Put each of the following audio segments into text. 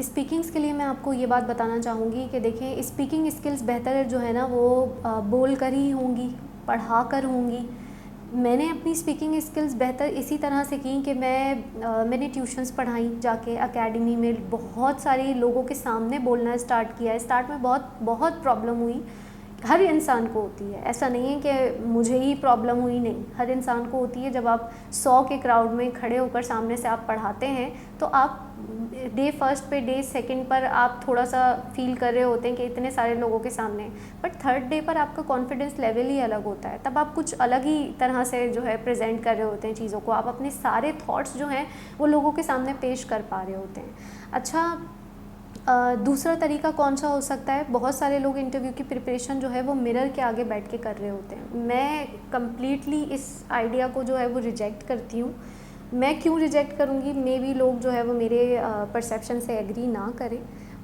स्पीकिंग्स के लिए मैं आपको ये बात बताना चाहूँगी कि देखें, स्पीकिंग स्किल्स बेहतर जो है ना वो बोल कर ही होंगी, पढ़ा कर होंगी। मैंने अपनी स्पीकिंग स्किल्स बेहतर इसी तरह से की कि मैंने ट्यूशन्स पढ़ाई, जाके एकेडमी में बहुत सारे लोगों के सामने बोलना स्टार्ट किया। स्टार्ट में बहुत बहुत प्रॉब्लम हुई, हर इंसान को होती है, ऐसा नहीं है कि मुझे ही प्रॉब्लम हुई, नहीं, हर इंसान को होती है। जब आप 100 के क्राउड में खड़े होकर सामने से आप पढ़ाते हैं तो आप डे फर्स्ट पे, डे सेकंड पर आप थोड़ा सा फील कर रहे होते हैं कि इतने सारे लोगों के सामने, बट थर्ड डे पर आपका कॉन्फिडेंस लेवल ही अलग होता है। तब आप कुछ अलग ही तरह से जो है प्रेजेंट कर रहे होते हैं चीज़ों को, आप अपने सारे थॉट्स जो हैं वो लोगों के सामने पेश कर पा रहे होते हैं। अच्छा, दूसरा तरीका कौन सा हो सकता है? बहुत सारे लोग इंटरव्यू की प्रिपरेशन जो है वो मिरर के आगे बैठ के कर रहे होते हैं। मैं कम्प्लीटली इस आइडिया को जो है वो रिजेक्ट करती हूँ। मैं क्यों रिजेक्ट करूँगी? मे बी लोग जो है वो मेरे परसेप्शन से एग्री ना करें,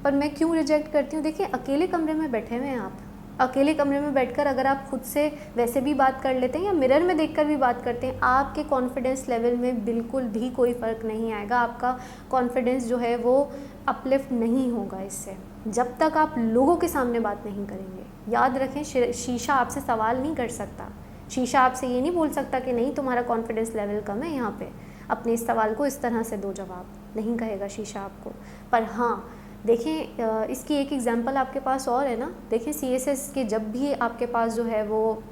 पर मैं क्यों रिजेक्ट करती हूँ? देखिए, अकेले कमरे में बैठे हुए हैं आप, अकेले कमरे में बैठकर अगर आप खुद से वैसे भी बात कर लेते हैं या मिरर में देखकर भी बात करते हैं, आपके कॉन्फिडेंस लेवल में बिल्कुल भी कोई फ़र्क नहीं आएगा। आपका कॉन्फिडेंस जो है वो अपलिफ्ट नहीं होगा इससे, जब तक आप लोगों के सामने बात नहीं करेंगे। याद रखें, शीशा आपसे सवाल नहीं कर सकता। शीशा आपसे ये नहीं बोल सकता कि नहीं, तुम्हारा कॉन्फिडेंस लेवल कम है, यहाँ पे अपने इस सवाल को इस तरह से दो जवाब, नहीं कहेगा शीशा आपको। पर हाँ, देखें, इसकी एक एग्जांपल आपके पास और है ना। देखें, CSS के जब भी आपके पास जो है वो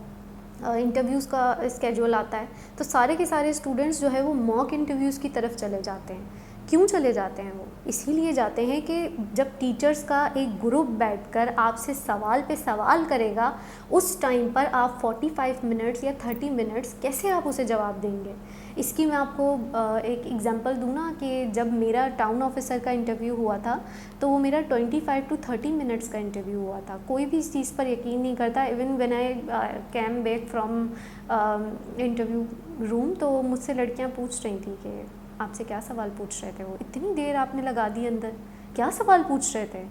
इंटरव्यूज़ का स्केड्यूल आता है तो सारे के सारे स्टूडेंट्स जो है वो मॉक इंटरव्यूज़ की तरफ चले जाते हैं। क्यों चले जाते हैं? वो इसीलिए जाते हैं कि जब टीचर्स का एक ग्रुप बैठकर आपसे सवाल पे सवाल करेगा, उस टाइम पर आप 45 मिनट्स या 30 मिनट्स कैसे आप उसे जवाब देंगे। इसकी मैं आपको एक एग्जांपल दूँ ना, कि जब मेरा टाउन ऑफिसर का इंटरव्यू हुआ था तो वो मेरा 25 to 30 मिनट्स का इंटरव्यू हुआ था। कोई भी इस चीज़ पर यकीन नहीं करता। Even when I came back from interview room, तो मुझसे लड़कियां पूछ रही थी कि आपसे क्या सवाल पूछ रहे थे, वो इतनी देर आपने लगा दी अंदर, क्या सवाल पूछ रहे थे।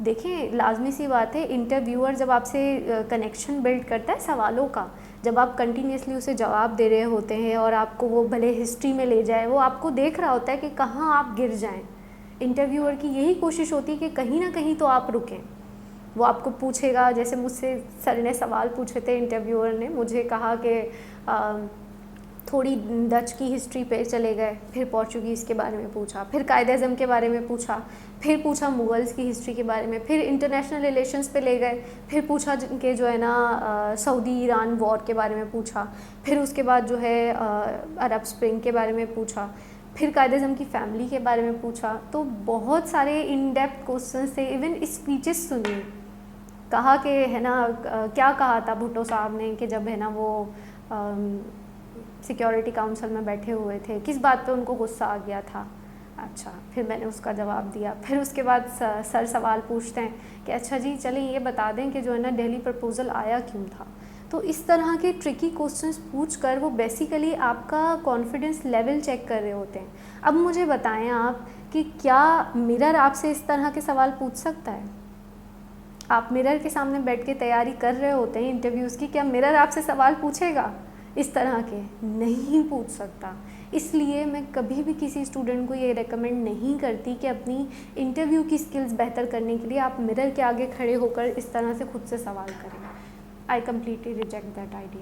देखें, लाजमी सी बात है, इंटरव्यूअर जब आपसे कनेक्शन बिल्ड करता है सवालों का, जब आप कंटिन्यूसली उसे जवाब दे रहे होते हैं और आपको वो भले हिस्ट्री में ले जाए, वो आपको देख रहा होता है कि कहाँ आप गिर जाएं। इंटरव्यूअर की यही कोशिश होती है कि कहीं ना कहीं तो आप रुकें। वो आपको पूछेगा, जैसे मुझसे सर ने सवाल पूछे थे, इंटरव्यूअर ने मुझे कहा कि थोड़ी डच की हिस्ट्री पे चले गए, फिर पोर्चुगीज़ के बारे में पूछा, फिर कायद-ए-आज़म के बारे में पूछा, फिर पूछा मुग़ल्स की हिस्ट्री के बारे में, फिर इंटरनेशनल रिलेशंस पे ले गए, फिर पूछा कि जो है ना सऊदी ईरान वॉर के बारे में पूछा, फिर उसके बाद जो है अरब स्प्रिंग के बारे में पूछा, फिर कायद-ए-आज़म की फ़ैमिली के बारे में पूछा। तो बहुत सारे इन डेप्थ क्वेश्चंस थे। इवन स्पीचेस सुनी, कहा कि है ना क्या कहा था भुट्टो साहब ने कि जब है ना वो सिक्योरिटी काउंसिल में बैठे हुए थे, किस बात पे उनको गुस्सा आ गया था। अच्छा, फिर मैंने उसका जवाब दिया। फिर उसके बाद सर सवाल पूछते हैं कि अच्छा जी, चलें ये बता दें कि जो है ना दिल्ली प्रपोज़ल आया क्यों था। तो इस तरह के ट्रिकी क्वेश्चंस पूछकर वो बेसिकली आपका कॉन्फिडेंस लेवल चेक कर रहे होते हैं। अब मुझे बताएं आप कि क्या मिरर आपसे इस तरह के सवाल पूछ सकता है? आप मिरर के सामने बैठ के तैयारी कर रहे होते हैं इंटरव्यूज़ की, क्या मिरर आपसे सवाल पूछेगा इस तरह के? नहीं पूछ सकता। इसलिए मैं कभी भी किसी स्टूडेंट को ये रेकमेंड नहीं करती कि अपनी इंटरव्यू की स्किल्स बेहतर करने के लिए आप मिरर के आगे खड़े होकर इस तरह से खुद से सवाल करें। I completely reject that idea.